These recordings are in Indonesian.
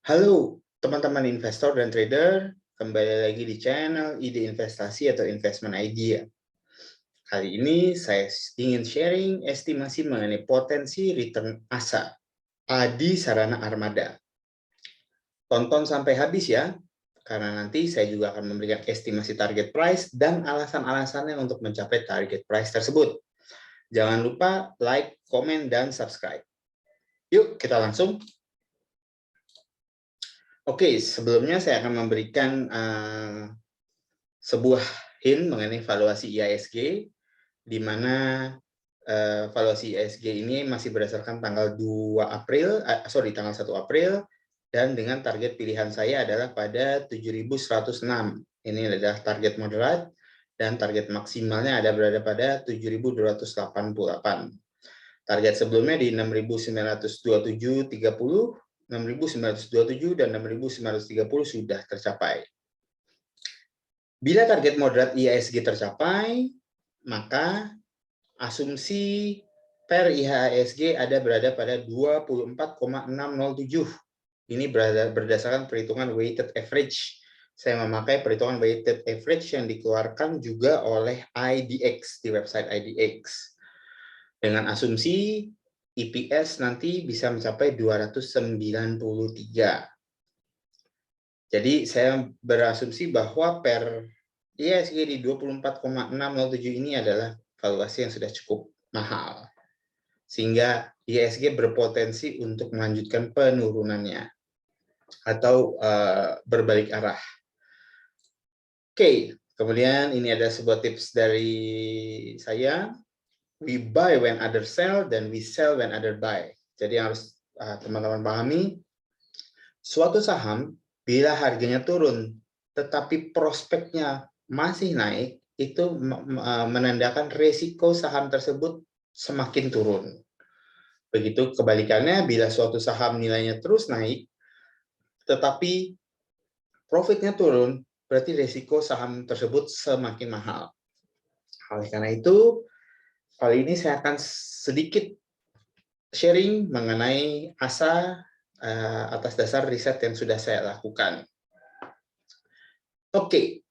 Halo teman-teman investor dan trader, kembali lagi di channel Ide Investasi atau Investment Idea. Kali ini saya ingin sharing estimasi mengenai potensi return ASA, Adi Sarana Armada. Tonton sampai habis ya, karena nanti saya juga akan memberikan estimasi target price dan alasan-alasannya untuk mencapai target price tersebut. Jangan lupa like, komen, dan subscribe. Yuk kita langsung. Oke, sebelumnya saya akan memberikan sebuah hint mengenai valuasi IHSG, di mana valuasi IHSG ini masih berdasarkan tanggal 1 April, dan dengan target pilihan saya adalah pada 7.106. Ini adalah target moderat, dan target maksimalnya ada berada pada 7.288. Target sebelumnya di 6.927.30, 6.927 dan 6.930 sudah tercapai. Bila target moderat IHSG tercapai, maka asumsi per IHSG berada pada 24,607. Ini berdasarkan perhitungan weighted average. Saya memakai perhitungan weighted average yang dikeluarkan juga oleh IDX di website IDX. Dengan asumsi EPS nanti bisa mencapai 293. Jadi saya berasumsi bahwa per IHSG di 24,607 ini adalah valuasi yang sudah cukup mahal. Sehingga IHSG berpotensi untuk melanjutkan penurunannya atau berbalik arah. Oke, kemudian ini ada sebuah tips dari saya. We buy when others sell, dan we sell when others buy. Jadi harus teman-teman pahami, suatu saham bila harganya turun, tetapi prospeknya masih naik, itu menandakan resiko saham tersebut semakin turun. Begitu kebalikannya, bila suatu saham nilainya terus naik, tetapi profitnya turun, berarti resiko saham tersebut semakin mahal. Oleh karena itu, kali ini saya akan sedikit sharing mengenai ASA atas dasar riset yang sudah saya lakukan. Oke,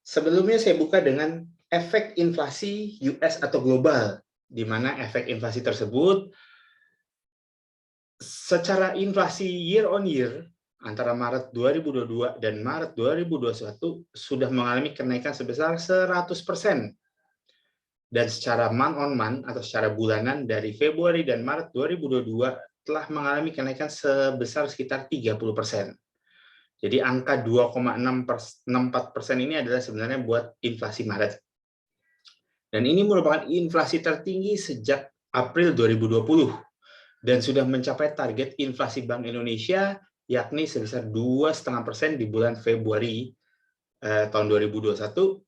sebelumnya saya buka dengan efek inflasi US atau global, di mana efek inflasi tersebut secara inflasi year on year antara Maret 2022 dan Maret 2021 sudah mengalami kenaikan sebesar 100%. Dan secara month on month atau secara bulanan dari Februari dan Maret 2022 telah mengalami kenaikan sebesar sekitar 30%. Jadi angka 2,64% ini adalah sebenarnya buat inflasi Maret. Dan ini merupakan inflasi tertinggi sejak April 2020 dan sudah mencapai target inflasi Bank Indonesia yakni sebesar 2,5% di bulan Februari tahun 2021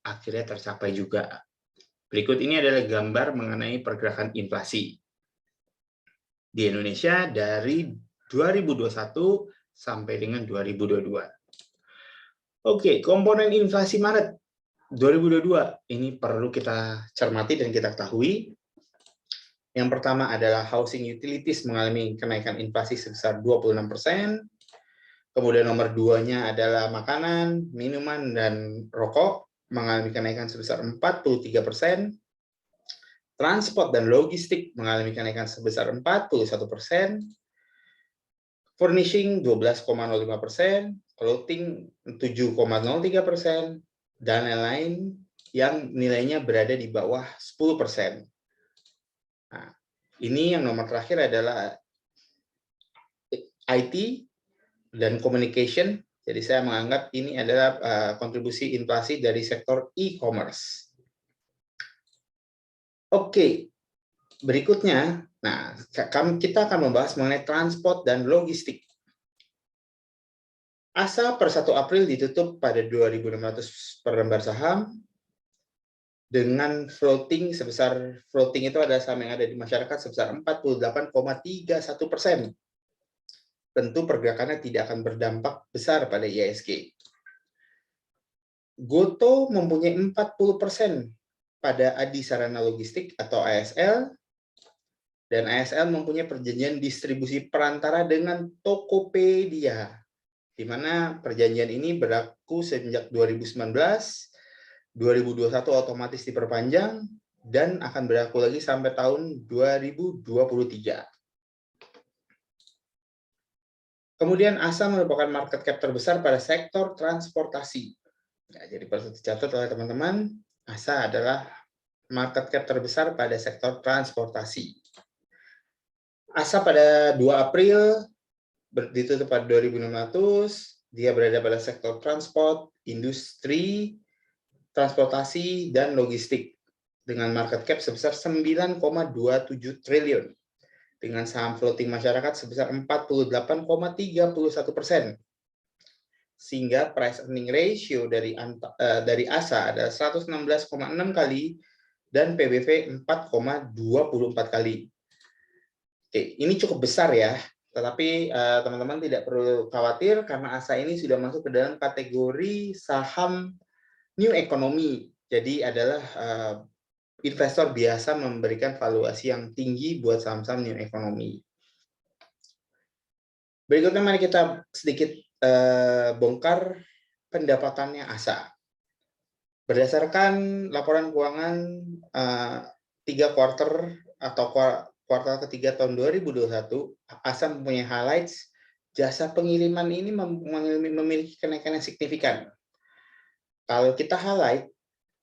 akhirnya tercapai juga. Berikut ini adalah gambar mengenai pergerakan inflasi di Indonesia dari 2021 sampai dengan 2022. Oke, komponen inflasi Maret 2022 ini perlu kita cermati dan kita ketahui. Yang pertama adalah housing utilities mengalami kenaikan inflasi sebesar 26%. Kemudian nomor 2-nya adalah makanan, minuman, dan rokok mengalami kenaikan sebesar 43%. Transport dan logistik mengalami kenaikan sebesar 41%. Furnishing 12,05%, clothing 7,03%, dan lain-lain yang nilainya berada di bawah 10%. Nah, ini yang nomor terakhir adalah IT dan communication. Jadi saya menganggap ini adalah kontribusi inflasi dari sektor e-commerce. Oke, berikutnya, nah kita akan membahas mengenai transport dan logistik. ASA per 1 April ditutup pada 2.600 per lembar saham dengan floating itu adalah saham yang ada di masyarakat sebesar 48,31%. Tentu pergerakannya tidak akan berdampak besar pada IHSG. Gotoh mempunyai 40% pada Adi Sarana Logistik atau ASL, dan ASL mempunyai perjanjian distribusi perantara dengan Tokopedia. di mana perjanjian ini berlaku sejak 2019, 2021 otomatis diperpanjang, dan akan berlaku lagi sampai tahun 2023. Kemudian ASA merupakan market cap terbesar pada sektor transportasi. Ya, jadi perlu dicatat oleh teman-teman, ASA adalah market cap terbesar pada sektor transportasi. ASA pada 2 April ditutup pada 2.600, dia berada pada sektor transport, industri, transportasi, dan logistik dengan market cap sebesar 9,27 triliun. Dengan saham floating masyarakat sebesar 48,31%. Sehingga price earning ratio dari ASA adalah 116,6 kali dan PBV 4,24 kali. Oke, ini cukup besar ya, tetapi teman-teman tidak perlu khawatir karena ASA ini sudah masuk ke dalam kategori saham new economy. Jadi adalah investor biasa memberikan valuasi yang tinggi buat saham-saham new economy. Berikutnya mari kita sedikit bongkar pendapatannya ASA. Berdasarkan laporan keuangan 3 kuartal atau kuartal ketiga tahun 2021, ASA mempunyai highlights jasa pengiriman ini memiliki kenaikan yang signifikan. Kalau kita highlight,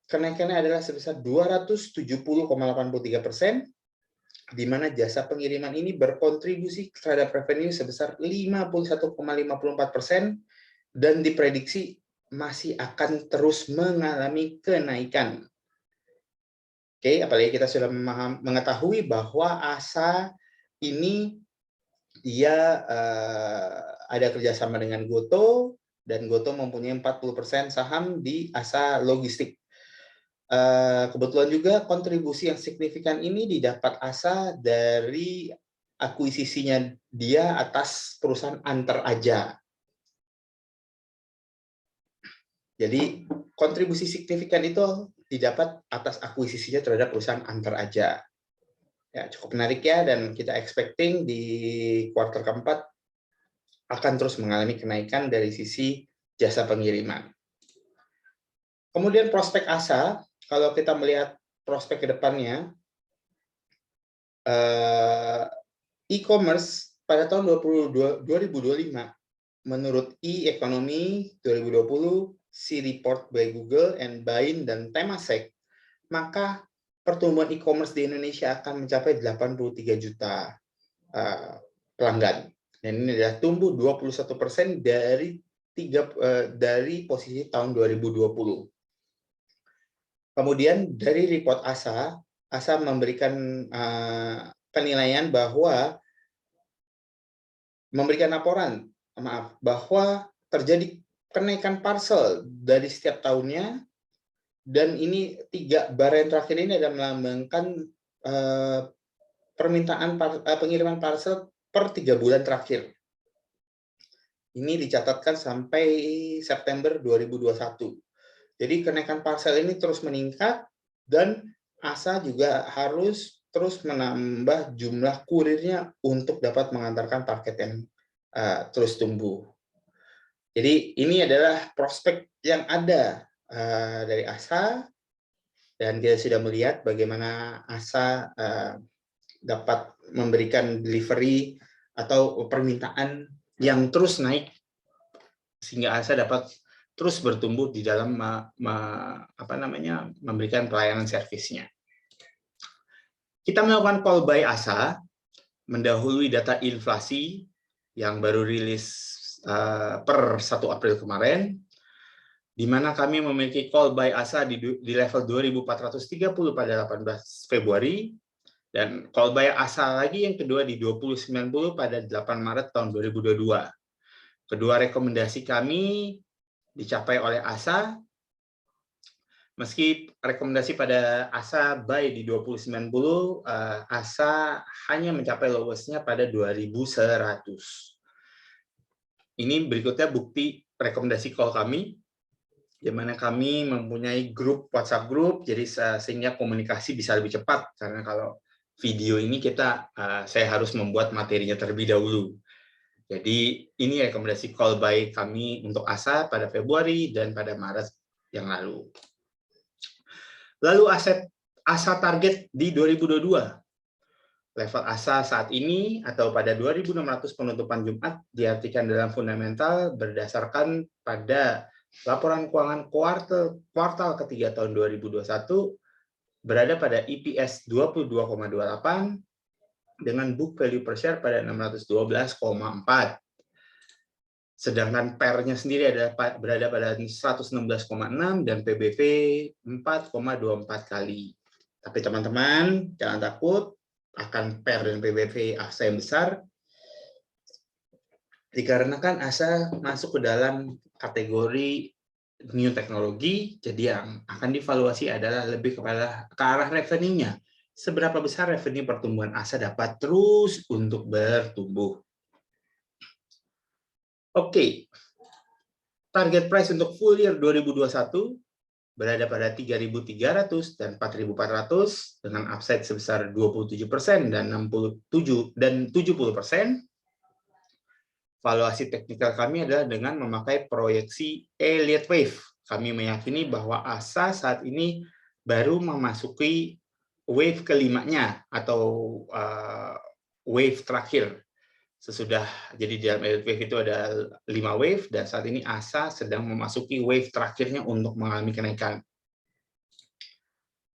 kenaikannya adalah sebesar 270,83%, di mana jasa pengiriman ini berkontribusi terhadap revenue sebesar 51,54% dan diprediksi masih akan terus mengalami kenaikan. Oke, apalagi kita sudah mengetahui bahwa ASA ini dia ada kerjasama dengan Gotoh, dan Gotoh mempunyai 40% saham di ASA Logistik. Kebetulan juga kontribusi yang signifikan ini didapat ASA dari akuisisinya dia atas perusahaan Antar Aja. Jadi kontribusi signifikan itu didapat atas akuisisinya terhadap perusahaan Antar Aja. Ya, cukup menarik ya, dan kita expecting di kuartal keempat akan terus mengalami kenaikan dari sisi jasa pengiriman. Kemudian prospek ASA, kalau kita melihat prospek ke depannya, e-commerce pada tahun 2025 menurut e-economy 2020, C-Report by Google, and Bain, dan Temasek, maka pertumbuhan e-commerce di Indonesia akan mencapai 83 juta pelanggan. Dan ini adalah tumbuh 21% dari posisi tahun 2020. Kemudian dari report ASA memberikan penilaian bahwa bahwa terjadi kenaikan parcel dari setiap tahunnya, dan ini 3 barang terakhir ini adalah melambangkan permintaan pengiriman parcel per 3 bulan terakhir. Ini dicatatkan sampai September 2021. Jadi kenaikan parcel ini terus meningkat, dan ASA juga harus terus menambah jumlah kurirnya untuk dapat mengantarkan paket yang terus tumbuh. Jadi ini adalah prospek yang ada dari ASA, dan kita sudah melihat bagaimana ASA dapat memberikan delivery atau permintaan yang terus naik, sehingga ASA dapat terus bertumbuh di dalam memberikan pelayanan servisnya. Kita melakukan call buy ASA mendahului data inflasi yang baru rilis per 1 April kemarin, di mana kami memiliki call buy ASA di level 2.430 pada 18 Februari, dan call buy ASA lagi yang kedua di 2090 pada 8 Maret tahun 2022. Kedua rekomendasi kami dicapai oleh ASA, meski rekomendasi pada ASA buy di 2090, ASA hanya mencapai lowest-nya pada 2100. Ini berikutnya bukti rekomendasi call kami, di mana kami mempunyai grup WhatsApp group, jadi sehingga komunikasi bisa lebih cepat, karena kalau video ini saya harus membuat materinya terlebih dahulu. Jadi ini rekomendasi call buy kami untuk ASA pada Februari dan pada Maret yang lalu. Lalu ASA target di 2022. Level ASA saat ini atau pada 2.600 penutupan Jumat diartikan dalam fundamental berdasarkan pada laporan keuangan kuartal ketiga tahun 2021 berada pada EPS 22,28 dengan book value per share pada 612,4. Sedangkan PER-nya sendiri berada pada 116,6 dan PBV 4,24 kali. Tapi teman-teman, jangan takut akan PER dan PBV ASA yang besar, dikarenakan ASA masuk ke dalam kategori new teknologi, jadi yang akan divaluasi adalah lebih kepada ke arah revenue-nya. Seberapa besar revenue pertumbuhan ASA dapat terus untuk bertumbuh. Oke, target price untuk full year 2021 berada pada 3.300 dan 4.400 dengan upside sebesar 27% dan 70%. Valuasi teknikal kami adalah dengan memakai proyeksi Elliott Wave. Kami meyakini bahwa ASA saat ini baru memasuki wave kelimanya atau wave terakhir. Jadi di dalam Elliott Wave itu ada 5 wave dan saat ini ASA sedang memasuki wave terakhirnya untuk mengalami kenaikan.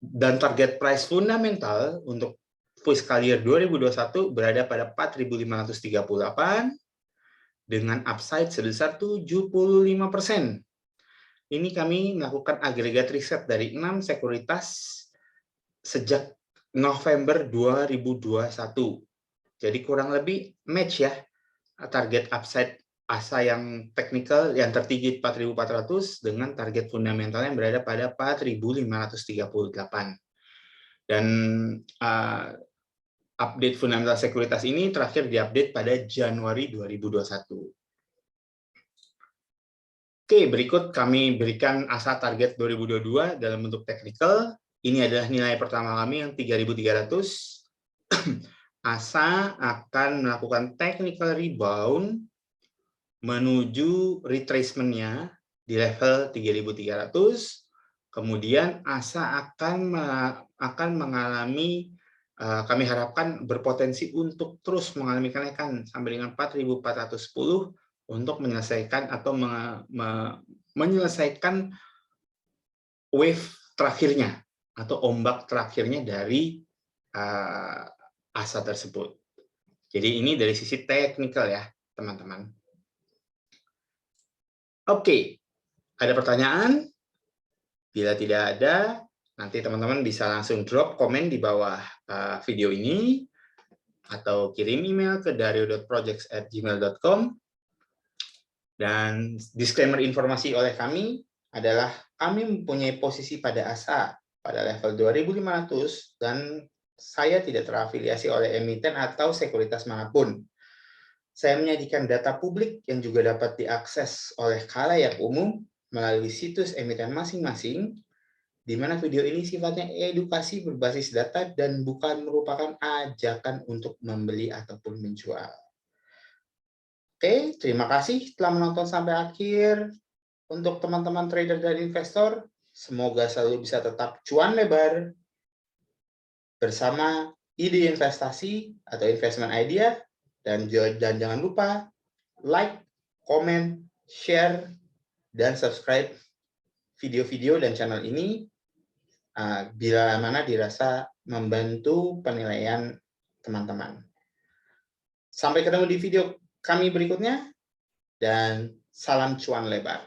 Dan target price fundamental untuk fiscal year 2021 berada pada 4.538 dengan upside sebesar 75%. Ini kami melakukan agregat riset dari 6 sekuritas sejak November 2021. Jadi kurang lebih match ya target upside ASA yang teknikal yang tertinggi 4.400 dengan target fundamental yang berada pada 4.538. Dan update fundamental sekuritas ini terakhir diupdate pada Januari 2021. Oke, berikut kami berikan ASA target 2022 dalam bentuk teknikal. Ini adalah nilai pertama kami yang 3.300. ASA akan melakukan technical rebound menuju retracement-nya di level 3.300. Kemudian ASA akan mengalami, kami harapkan berpotensi untuk terus mengalami kenaikan sampai dengan 4.410 untuk menyelesaikan atau menyelesaikan wave terakhirnya atau ombak terakhirnya dari ASA tersebut. Jadi ini dari sisi teknikal ya, teman-teman. Oke, ada pertanyaan? Bila tidak ada, nanti teman-teman bisa langsung drop komen di bawah video ini atau kirim email ke dario.projects@gmail.com. Dan disclaimer informasi oleh kami adalah kami mempunyai posisi pada ASA pada level 2.500 dan saya tidak terafiliasi oleh emiten atau sekuritas manapun. Saya menyajikan data publik yang juga dapat diakses oleh khalayak umum melalui situs emiten masing-masing, di mana video ini sifatnya edukasi berbasis data dan bukan merupakan ajakan untuk membeli ataupun menjual. Oke, terima kasih telah menonton sampai akhir. Untuk teman-teman trader dan investor, semoga selalu bisa tetap cuan lebar bersama ide investasi atau investment idea, dan jangan lupa like, comment, share, dan subscribe video-video dan channel ini bila mana dirasa membantu penilaian teman-teman. Sampai ketemu di video kami berikutnya, dan salam cuan lebar.